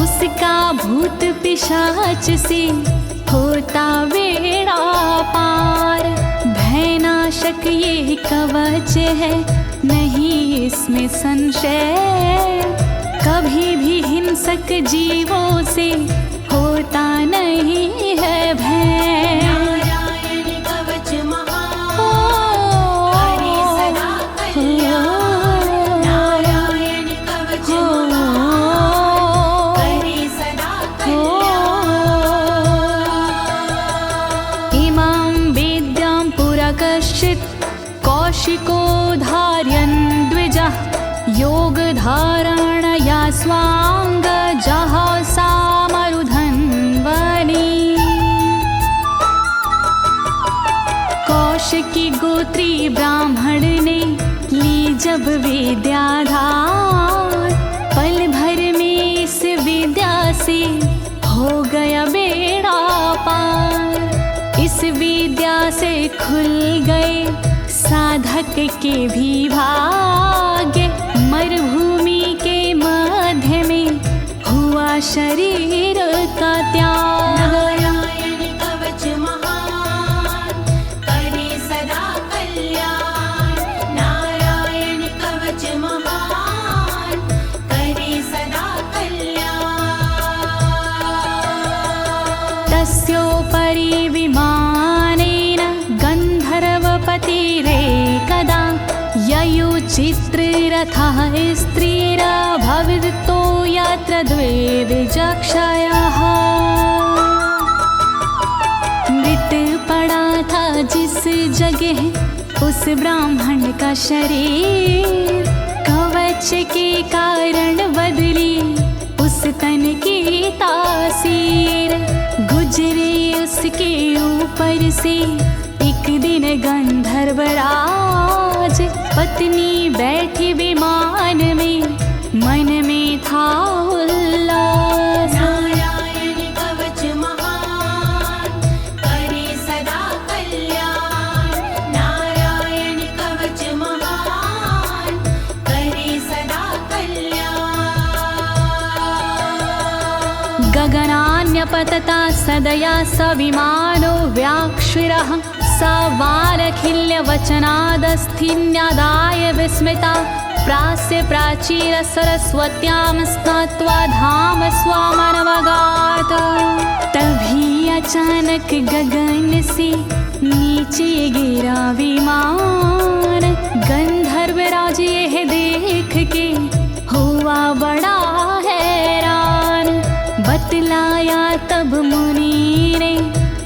उसका भूत पिशाच से होता बेड़ा पार। भयनाशक ये कवच है, नहीं इसमें संशय, कभी भी हिंसक जीवों से होता नहीं है भय। नारायण कवच महान, करे सदा कल्याण। नारायण कवच महान, करे सदा कल्याण। इमां विद्यां पुरा कश्चित् कौशिको धारयन् द्विजः, योगधारणया स्वांग जहसा मरुधन्वने। कौशिकी गोत्री ब्राह्मण ने ली जब विद्याधार, पल भर में इस विद्या से हो गया बेड़ा पार। इस विद्या से खुल गए साधक के भी भाग्य, मरुभूमि के मध्य में हुआ शरीर का त्याग। नारायण कवच महान, करे सदा कल्याण। नारायण कवच महान, करे सदा कल्याण। तस्योपरि विमानेन गन्धर्वपतिरेकदा, ययुचित्ररथः स्त्रीरभवितो यत्र द्वे विचक्षयः। मृत पड़ा था जिस जगह उस ब्राह्मण का शरीर, कवच के कारण बदली उस तन की तासीर। गुजरे उसके ऊपर से एक दिन गंधर्वराज, पत्नी बैठी विमान में, मन में था उल्लास। नारायण कवच महान, करे सदा कल्याण। नारायण कवच महान, करे सदा कल्याण। गगनान्यपतता सदया स विमानो व्याक्षिरः, स वालखिल्यवचनादस्थिन्यादाय विस्मिता, प्रास्य प्राचीर सरस्वत्यां स्नात्वा धाम स्वामनवगात। तभी अचानक गगन से नीचे गिरा विमान, गंधर्वराज यह देख के हुआ बड़ा हैरान। बतलाया तब मुनि ने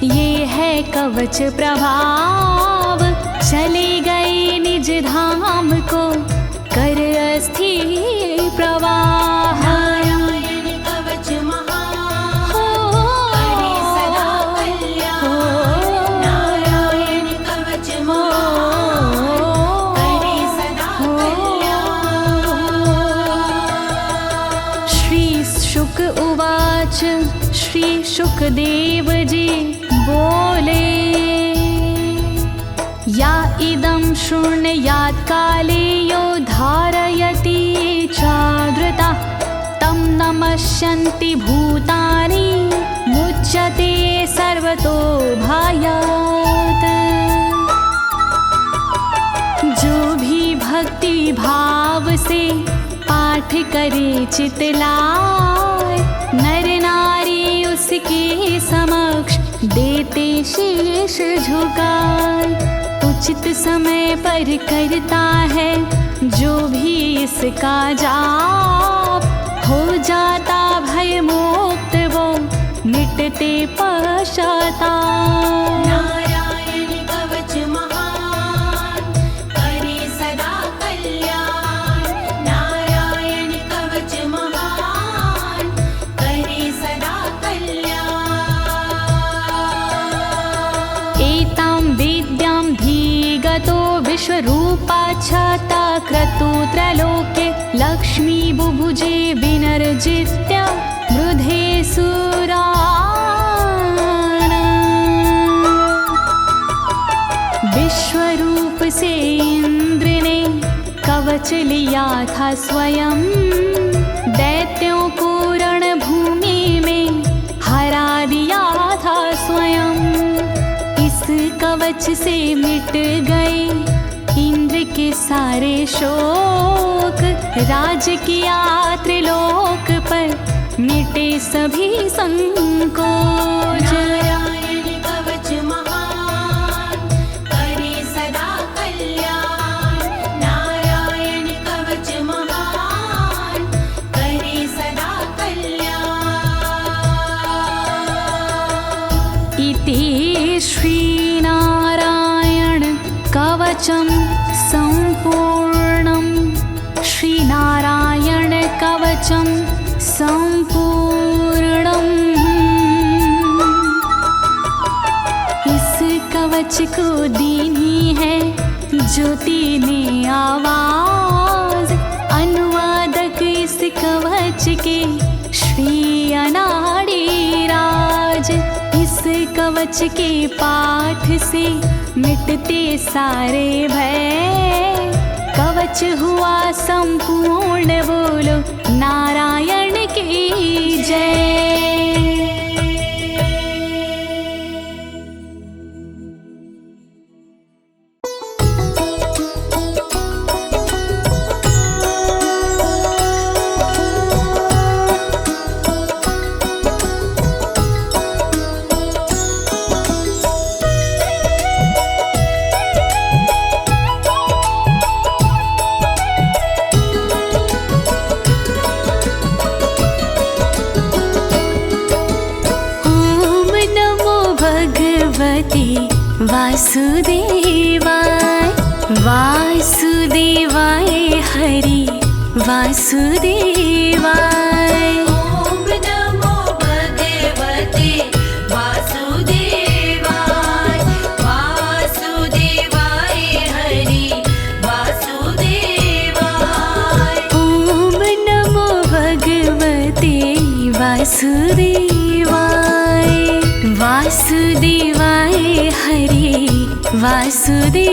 ये है कवच प्रभाव, चले गए निज धाम को कर अस्थिर प्रवाह। नारायण कवच महान, करे सदा कल्याण। नारायण कवच महान, करे सदा कल्याण। श्री शुक उवाच, श्री शुकदेव जी बोले, या इदं शृणुयात् काले यो धारयति चादृता, तं नमस्यन्ति भूतानि मुच्यते सर्वतो भयात्। जो भी भक्ति भाव से पाठ करे चितलाय, नर नारी उसके समक्ष देते शीश झुकाए। उचित समय पर करता है जो भी इसका जाप, हो जाता भय मुक्त वो मिटते पश्चाताप। नारायण कवच महान, करे सदा कल्याण। नारायण कवच महान, करे सदा कल्याण। एतां विद्यां धीगतो विश्वरूपाच्छता क्रतु त्रलोके, लक्ष्मी बुभुजे विनर्जित्य मृधे सुराना। विश्वरूप से इंद्र ने कवच लिया था स्वयं, दैत्यों को रणभूमि में हरा दिया था स्वयं। इस कवच से मिट गए इंद्र के सारे शोक, राज किया त्रिलोक पर मिटे सभी संकोच। नारायण कवच महान करे सदा कल्याण, नारायण कवच महान करे सदा कल्याण। इति श्रीनारायण कवचं सम्पूर्णं, श्रीनारायण कवचं सम्पूर्णम्। इस कवच को दीनी है ज्योति ने आवाज, अनुवादक इस कवच के श्री अनाड़ी राज। इस कवच के पाठ से मिटते सारे भय, कवच हुआ संपूर्ण, बोलो नारायण की जय। वासुदेवाय वासुदेवाय हरि वासुदेवाय। ओम नमो भगवते वासुदेवाय, वासुदेवाय हरि वासुदेवाय। ओम नमो भगवते वासुदेवाय, वासुदेवाय हरि वासुदेवाय।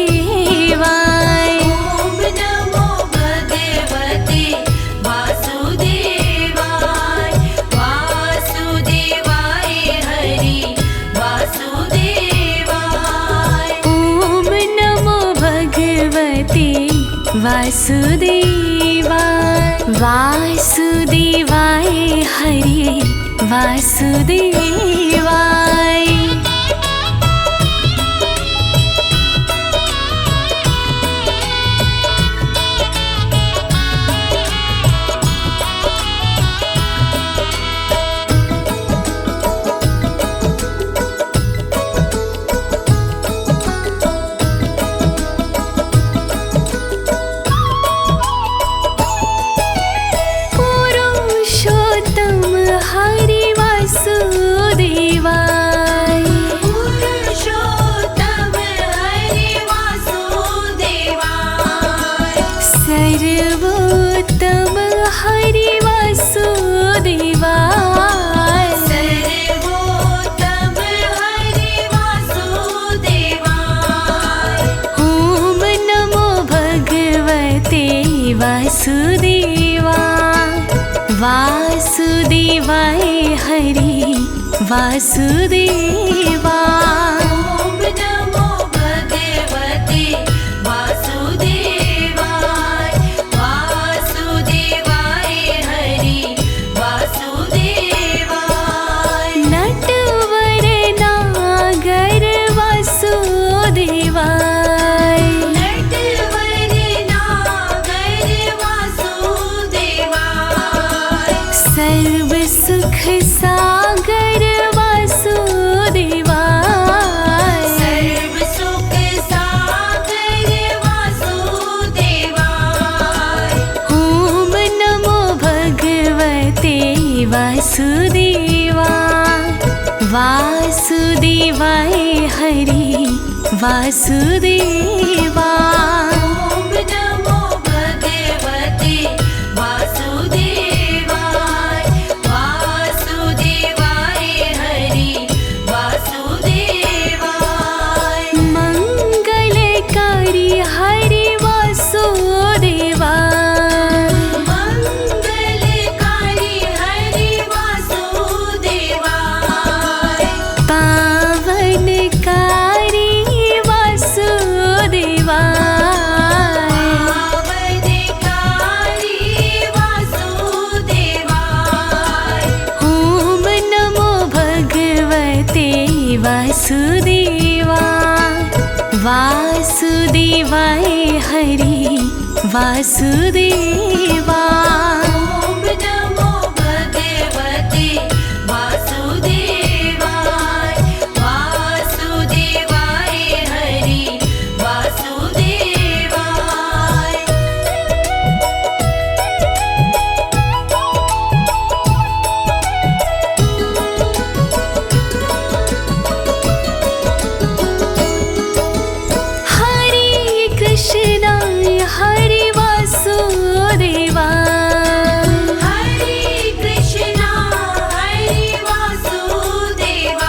ओम नमो भगवते वासुदेवाय, वासुदेवाय हरि वासुदेवाय। ओम नमो भगवते वासुदेवाय, वासुदेवाय हरि वासुदेवाय। वासुदेवाय हरि वासुदेवा। ओम नमो भगवते वासुदेवाय, वासुदेवाय हरि वासुदेवाय। नटवर नागर वासुदेवाय, नटवर नागर वासुदेवाय। सर्व सुख सागर वासुदेवाय, सर्व सुख सागर वासुदेवाय। ओम नमो भगवते वासुदेवा, वासुदेवाय हरि वासुदेवा। ओम नमो भगवते वासुदेवाय, वासुदेवा वासुदेवाय हरि वासुदेवा। ॐ नमो भगवते वासुदेवाय वासुदेवाय हरि वासुदेवाय। हरे कृष्णा हरे वासुदेवा हरे कृष्णा हरे वासुदेवाय।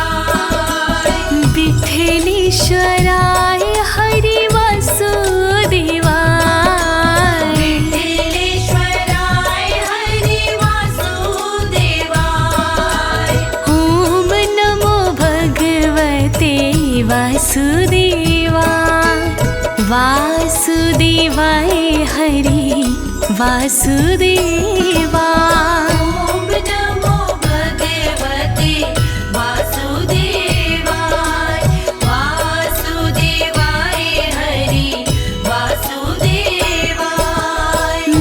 विठ्ठलेश्वराय हरे वासुदेवा विठ्ठलेश्वराय हरे वासुदेवाय। ॐ नमो भगवते वासुदेवा वासुदेवाय हरि वासुदेवा। ॐ नमो भगवते वासुदेवाय वासुदेवाय हरि वासुदेवाय।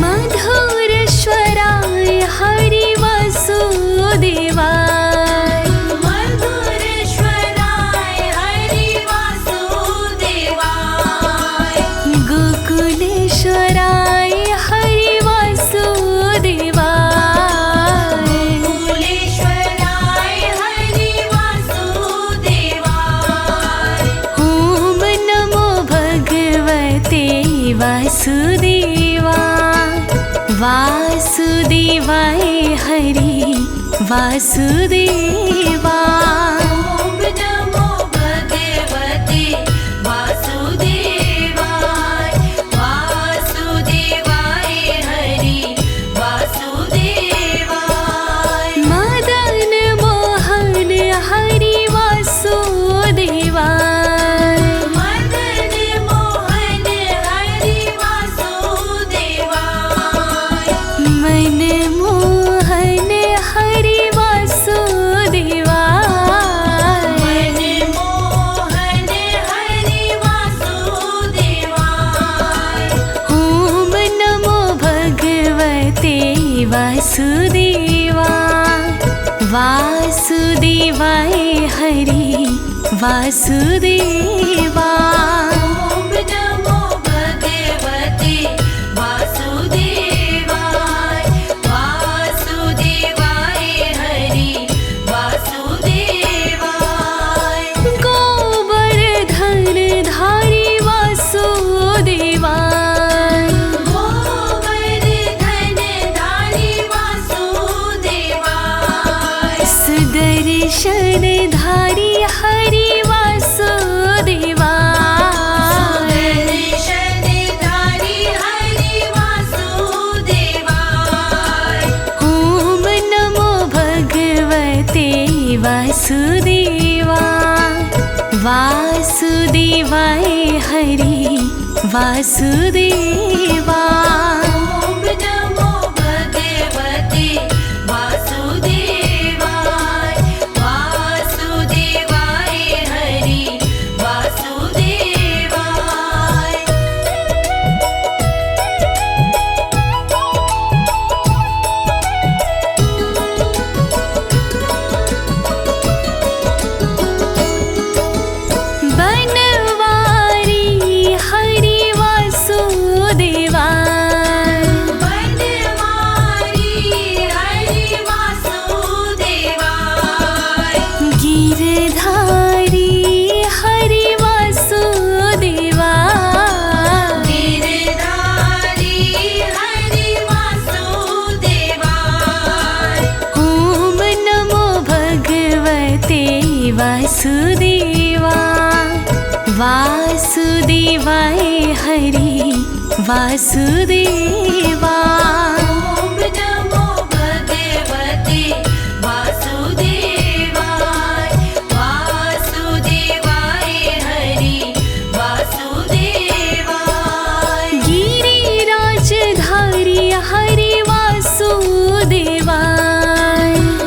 मधुरेश्वराय हरि वासुदेवाय मधुरेश्वराय हरि वासुदेवाय। गोकुलेश्वराय हरि वासुदेवाय गोकुलेश्वराय हरि वासुदेवाय। ॐ नमो भगवते वासुदेवा वासुदेवाय हरि वासुदेवा। ॐ नमो भगवते वासुदेवाय वासुदेवाय हरि वासुदेवाय। मदन मोहन हरि वासुदेवाय मदन मोहन हरि वासुदेवाय। मनमोहन हरि वासुदेवाय मनमोहन हरि वासुदेवाय। ॐ नमो भगवते वासुदेवा वासुदेवाय हरि वासुदेवा। ॐ नमो भगवते वासुदेवाय वासुदेवाय हरि वासुदेवाय। गोवर्धन धारी वासुदेवाय गोवर्धन धारी वासुदेवाय। सुदर्शन धारी हरि वासुदेवाय सुदर्शन धारी हरि वासुदेवाय। ॐ नमो भगवते वासुदेवा वासुदेवाय हरि वासुदेवा। ॐ नमो भगवते वासुदेवाय वासुदेवाय हरि वासुदेवाय। बनवारी हरि वासुदेवा बनवारी हरि वासुदेवाय। गिरधारी हरि वासुदेवा गिरधारी हरि वासुदेवाय। ॐ नमो भगवते वासुदेवा वासुदेवाय हरि वासुदेवा। ॐ नमो भगवते वासुदेवाय वासुदेवाय हरि वासुदेवाय। गिरिराजधारी हरि वासुदेवा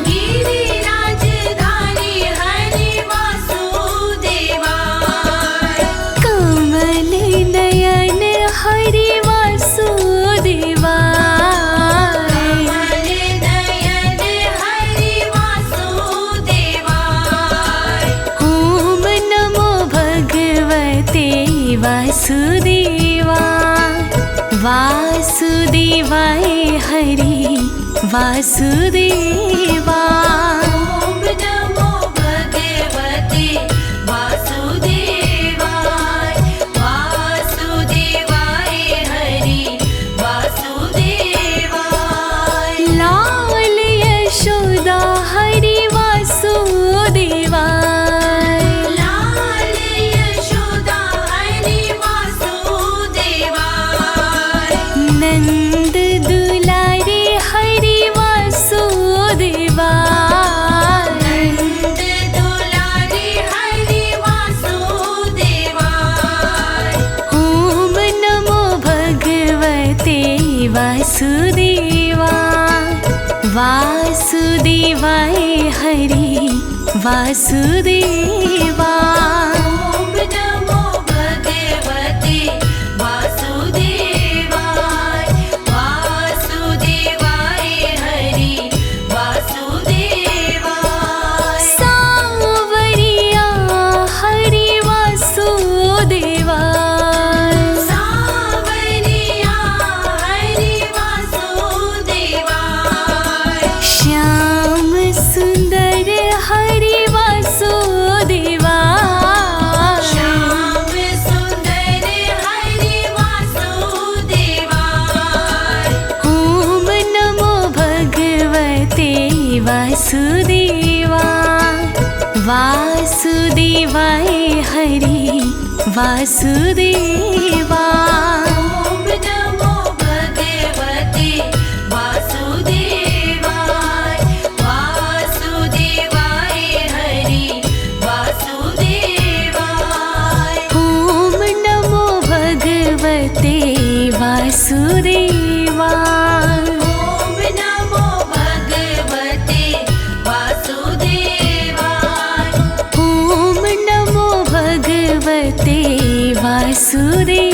गिरिराजधारी हरि वासुदेवाय। वासुदेवाय वासुदेवाय हरि वासुदेवाय। ओम नमो भगवते वासुदेवाय वासुदेवाय हरि वासुदेवाय। लाल यशोदा हरि वासुदेवाय लाल यशोदा हरि वासुदेवाय। नंद दुलारे हरि वासुदेवाय नंद दुलारे हरि वासुदेवाय। ओम नमो भगवते वासुदेवाय वासुदेवाय हरि वासुदेवाय। ओम नमो भगवते वासुदेवाय वासुदेवाय हरि वासुदेवाय। सावरिया हरि वासुदेवाय सावरिया हरि वासुदेवाय। श्याम सुंदर हरि वासुदेवाय श्याम सुंदर हरि वासुदेवाय। ओम नमो भगवते वासुदेवाय वासुदेवाय हरि वासुदेवाय। ओम नमो भगवते वासुदेवाय वासुदेवाय हरि वासुदेवाय। ओम नमो भगवते वासुदेवाय ओम नमो भगवते वासुदेवाय। ओम नमो भगवते वासुदेवाय।